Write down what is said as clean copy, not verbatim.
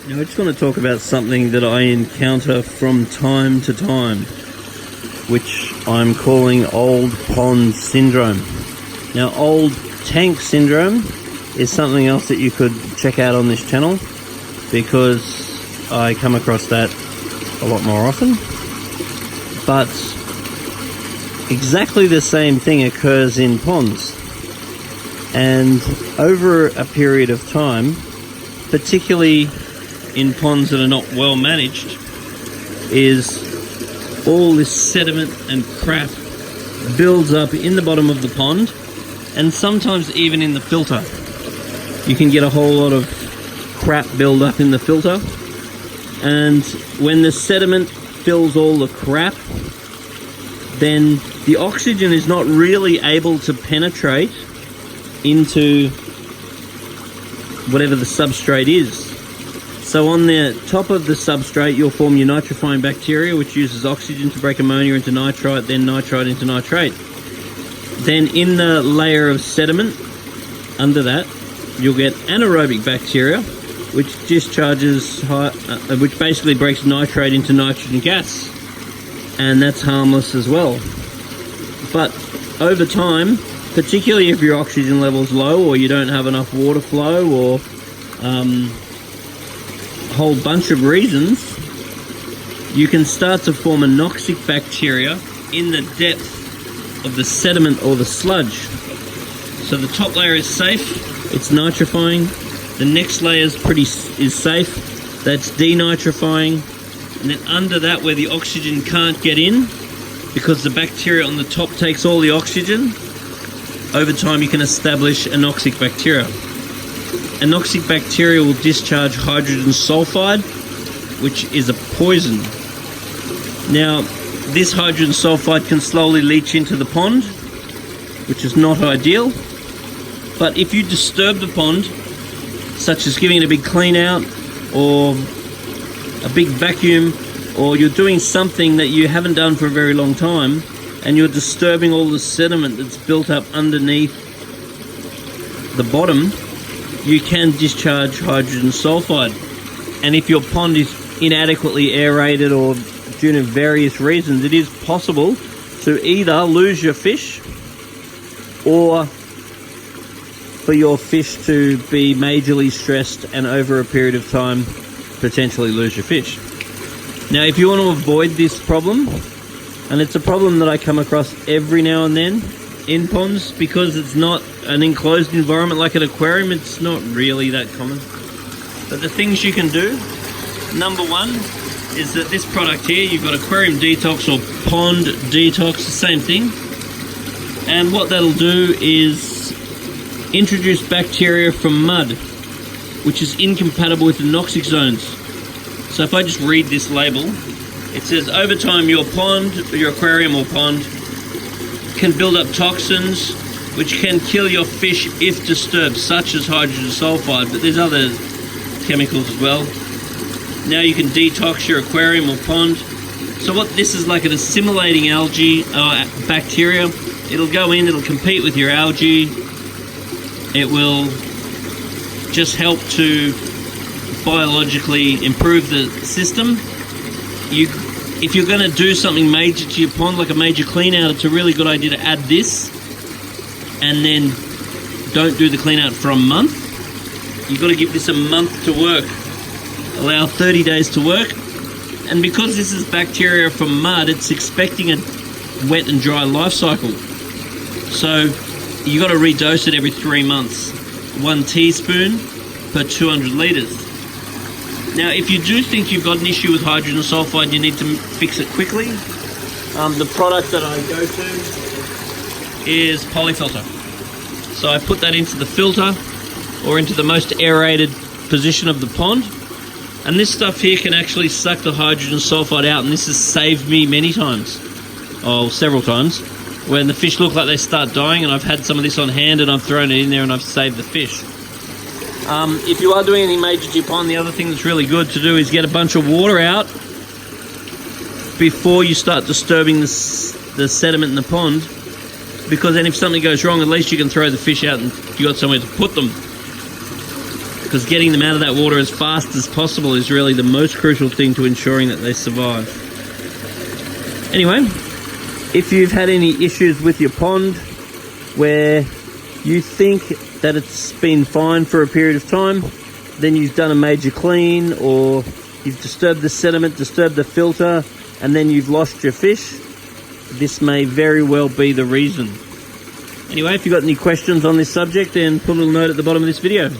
Now I just want to talk about something that I encounter from time to time, which I'm calling old pond syndrome. Now, old tank syndrome is something else that you could check out on this channel, because I come across that a lot more often. But exactly the same thing occurs in ponds, and over a period of time, particularly in ponds that are not well managed, is all this sediment and crap builds up in the bottom of the pond, and sometimes even in the filter. You can get a whole lot of crap build up in the filter, and when the sediment fills all the crap, then the oxygen is not really able to penetrate into whatever the substrate is. So on the top of the substrate, you'll form your nitrifying bacteria, which uses oxygen to break ammonia into nitrite, then nitrite into nitrate. Then in the layer of sediment under that, you'll get anaerobic bacteria, which discharges, which basically breaks nitrate into nitrogen gas, and that's harmless as well. But over time, particularly if your oxygen level's low, or you don't have enough water flow, or whole bunch of reasons, you can start to form anoxic bacteria in the depth of the sediment or the sludge. So the top layer is safe, it's nitrifying. The next layer is safe, that's denitrifying. And then under that, where the oxygen can't get in, because the bacteria on the top takes all the oxygen, over time you can establish anoxic bacteria. Anoxic bacteria will discharge hydrogen sulfide, which is a poison. Now, this hydrogen sulfide can slowly leach into the pond, which is not ideal. But if you disturb the pond, such as giving it a big clean out, or a big vacuum, or you're doing something that you haven't done for a very long time, and you're disturbing all the sediment that's built up underneath the bottom, you can discharge hydrogen sulfide. And if your pond is inadequately aerated, or due to various reasons, it is possible to either lose your fish, or for your fish to be majorly stressed and over a period of time potentially lose your fish. Now, if you want to avoid this problem, and it's a problem that I come across every now and then in ponds, because it's not an enclosed environment like an aquarium, it's not really that common. But the things you can do, number one, is that this product here, you've got aquarium detox or pond detox, the same thing. And what that'll do is introduce bacteria from mud, which is incompatible with the anoxic zones. So if I just read this label, it says, over time your pond, your aquarium or pond, can build up toxins which can kill your fish if disturbed, such as hydrogen sulfide, but there's other chemicals as well. Now you can detox your aquarium or pond. So what this is like, an assimilating algae bacteria. It'll go in, it'll compete with your algae. It will just help to biologically improve the system. If you're going to do something major to your pond, like a major clean out, it's a really good idea to add this, and then don't do the clean out for a month. You've got to give this a month to work. Allow 30 days to work. And because this is bacteria from mud, it's expecting a wet and dry life cycle. So you got to redose it every 3 months. 1 teaspoon per 200 litres. Now, if you do think you've got an issue with hydrogen sulfide, you need to fix it quickly. The product that I go to is polyfilter. So I put that into the filter, or into the most aerated position of the pond. And this stuff here can actually suck the hydrogen sulfide out, and this has saved me many times, several times, when the fish look like they start dying, and I've had some of this on hand and I've thrown it in there and I've saved the fish. If you are doing any major to your pond, the other thing that's really good to do is get a bunch of water out before you start disturbing the sediment in the pond, because then if something goes wrong, at least you can throw the fish out and you got somewhere to put them. Because because getting them out of that water as fast as possible is really the most crucial thing to ensuring that they survive. Anyway, if you've had any issues with your pond where you think that it's been fine for a period of time, then you've done a major clean, or you've disturbed the sediment, disturbed the filter, and then you've lost your fish, this may very well be the reason. Anyway, if you've got any questions on this subject, then put a little note at the bottom of this video.